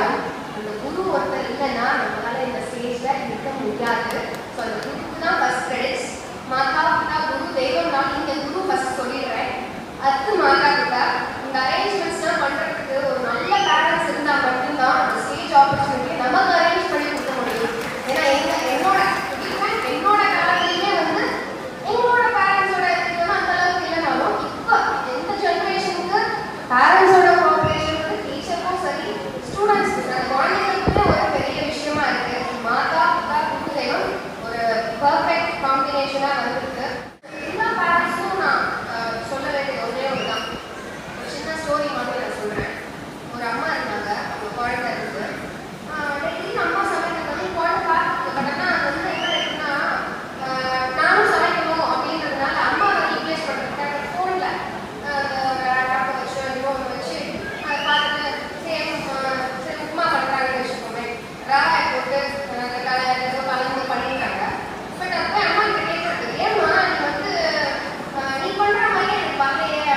இருந்தாலும் அந்த குரு ஒருத்தர் இல்லைன்னா நம்மளால இந்த ஸ்டேஜ்ல இருக்க முடியாது. ஸோ அந்த குருக்கு தான் ஃபர்ஸ்ட் கிரெடிட்ஸ். மாதா பிதா குரு தெய்வம். நான் இந்த குரு ஃபர்ஸ்ட் சொல்லிடுறேன். அடுத்து மாதா பிதா. இந்த அரேஞ்ச்மெண்ட்ஸ்லாம் பண்றதுக்கு ஒரு நல்ல பேரண்ட்ஸ் இருந்தால் மட்டும்தான் அந்த ஸ்டேஜ் ஆப்பர்ச்சுனிட்டியை நமக்கு அரேஞ்ச் பண்ணி கொடுக்க முடியும். ஏன்னா என்னோட காலத்திலேயே வந்து எங்களோட பேரண்ட்ஸோட இதுனா அந்த அளவுக்கு இல்லைனாலும் இப்போ எந்த ஜென்ரேஷனுக்கு பேரண்ட்ஸோட கோஆபரேஷன் வந்து டீச்சருக்கும் சரி ஸ்டூடெண்ட்ஸ்க்கு அந்த குழந்தைங்களுக்குமே ஒரு பெரிய விஷயமா இருக்கு. மாதா பிதா குரு தெய்வம் ஒரு பர்ஃபெக்ட் காம்பினேஷனாக வந்திருக்கு. எல்லா பேரண்ட்ஸும் நான் சொல்ல வேண்டியது ஒன்றே ஒன்று தான். ஒரு சின்ன ஸ்டோரி மாதிரி நான் சொல்கிறேன். ஒரு அம்மா இருந்தாங்க, அவங்க குழந்தை இருக்கு. டெய்லி அம்மா சமைக்கிறது வந்து குழந்தை பார்த்துருக்கு. பட் ஆனால் அது வந்து என்ன இருக்குன்னா நானும் சமைக்கணும் அப்படின்றதுனால அம்மாவை ரீப்ளேஸ் பண்ணுறதுக்காக ஃபோனில் ஆப்பை வச்சு இன்னொன்று வச்சு அதை பார்த்துட்டு சரி உப்புமா பண்ணுறாங்கன்னு வச்சுக்கோங்க. ராவாய் போட்டு ஏதோ கலந்து பண்ணிடுறாங்க. பட் அப்போ அம்மா கிட்ட கேட்கறது, ஏம்மா நீ வந்து நீ பண்ணுற மாதிரியே எனக்கு வரலையே,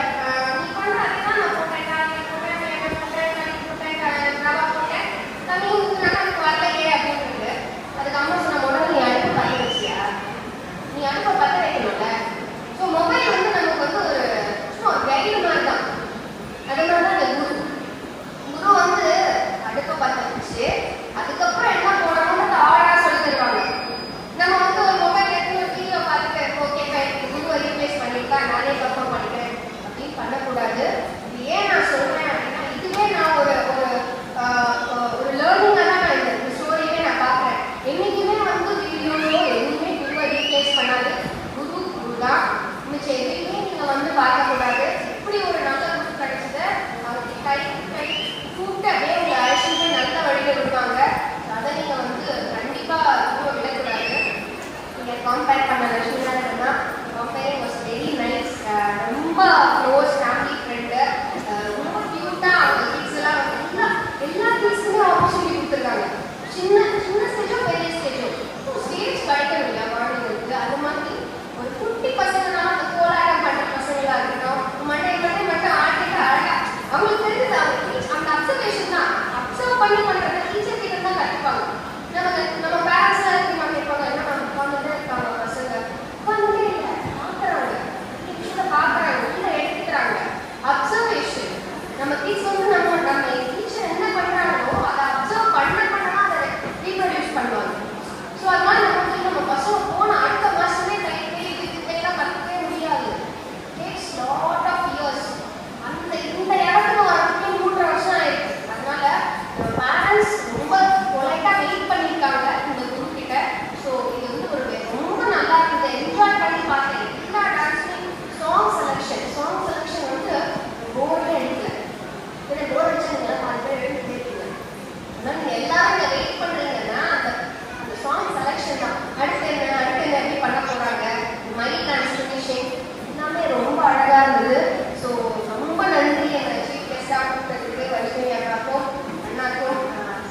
நீ பண்ணுற அதே தான் நான் போட்டேன், காய்கறி போட்டேன், தேங்காய் போட்டேன், கறி போட்டேன், ரவா போட்டேன், தண்ணி ஊற்றுனாலும் எனக்கு வரலையே அப்படின்றது. அதுக்கு அம்மா சொன்ன முதல்ல நீ அடுப்பை பற்ற வச்சியா? நீ அடுப்பை பற்ற வைக்கணும்ல. ஸோ மொபைல் வந்து நமக்கு வந்து ஒரு சும்மா ஒரு கைடு மாதிரி தான். அதனால தான் அந்த குரு வந்து அடுப்பை பற்ற வச்சு அதுக்கப்புறம் என்ன போடணும்னு ஆர்டராக சொல்லி தருவாங்க. நம்ம வந்து ஒரு மொபைல் எடுத்து ஒரு வீடியோ பார்த்துட்டு ஓகே குருவை ரீப்ளேஸ் பண்ணிட்டா நானே பர்ஃபார்ம் பண்ணிக்கிறேன் அப்படின்னு பண்ணக்கூடாது. இது ஏன் நான் சொல்கிறேன் அப்படின்னா இதுவே நான் ஒரு லேர்னிங்காக தான் நான் இந்த ஸ்டோரியே நான் பார்க்குறேன். என்றைக்குமே வந்து வீடியோஸோ எதுவுமே குருவை ரீப்ளேஸ் பண்ணாது. குரு தான் மிச்சம் எதுவுமே நீங்கள் வந்து பார்க்கக்கூடாது. இப்படி ஒரு நல்ல குரு கிடைச்சதை அவருக்கு கை கூப்பிட்டு அப்படியே உங்களை அழைச்சிட்டு போய் நல்ல வழியில் விடுவாங்க. அதை நீங்கள் வந்து கண்டிப்பாக குருவை விடக்கூடாது. நீங்கள் கம்பேர் பண்ண லட்சுமினா கம்பேரிங் வாஸ் வெரி நைஸ். ரொம்ப க்ளோஸ் ஃபேமிலி ஃப்ரெண்டு, ரொம்ப க்யூட்டாக அவங்க கிட்ஸ் எல்லாம் வந்து எல்லா கிட்ஸுமே ஆப்பர்ச்சுனிட்டி கொடுத்துருக்காங்க. சின்ன ஸ்டேஜோ பெரிய ஸ்டேஜோ ஸ்டேஜ் கிடைக்கணும் இல்லையா குழந்தைங்களுக்கு. அது மாதிரி ஒரு குட்டி பசங்கனால அந்த கோலாட்டம் பண்ணுற பசங்களாக இருக்கட்டும், மண்டை மட்டும் ஆட்டிட்டு அழகா அவங்களுக்கு தெரிஞ்சது அந்த அப்சர்வேஷன் தான். அப்சர்வ் பண்ணி பண்ணுறத டீச்சர் கிட்ட தான் கற்றுப்பாங்க. நம்ம பேரண்ட்ஸ்லாம் இருக்க மாட்டேருப்பாங்க. என்ன உட்காந்துட்டே இருக்காங்க பசங்க, உட்காந்துட்டே இல்லை பார்க்குறாங்க, விஷயத்தை பார்க்குறாங்க, இல்லை எடுத்துக்கிறாங்க. அப்சர்வேஷன் நம்ம டீச்சர் வந்து நம்ம டீச்சர் என்ன பண்ணுறாங்களோ அதை அப்சர்வ் பண்ண அதை ரீப்ரொடியூஸ் பண்ணுவாங்க. ஸோ அதனால நம்ம பசங்க போன அடுத்த மாதமே கையெல்லாம் கற்றுக்கவே முடியாது. Takes lot of years. இந்த இடத்துல வரதுக்கே 3 வருஷம் ஆயிருக்கு. அதனால பேரண்ட்ஸ் ரொம்ப பொலைட்டாக வெயிட் பண்ணியிருக்காங்க இந்த குரூப் கிட்ட. ஸோ இது வந்து ஒரு ரொம்ப நல்லா இருக்குது. என்ஜாய் பண்ணி பார்த்தேன் எல்லா டான்ஸ்லையும். சாங் செலெக்ஷன் வந்து போர்டே எடுக்கல. ஏன்னா போர்டு வச்சு நீங்கள் 4 பேர் எடுத்துகிட்டே இருக்கீங்க. அதனால் நீங்கள் எல்லாரும் இதை வெயிட் பண்ணுறீங்கன்னா அந்த சாங் செலெக்ஷன் தான். அடுத்து என்ன எப்படி பண்ண போகிறாங்க, மைக் டான்ஸ் ஃபினிஷிங் எல்லாமே ரொம்ப அழகாக இருந்தது. ஸோ ரொம்ப நன்றி என்னை சீஃப் கெஸ்டாக கூப்பிட்டதுக்கு வைஷ்ணவி அக்காக்கும் அண்ணாக்கும்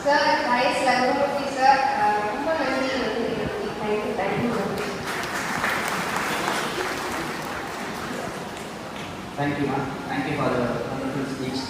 சார் ஹைஸ் லகுமூர்த்தி சார் ரொம்ப நன்றி. Thank you. Thank you, ma'am. Thank you for the wonderful speech.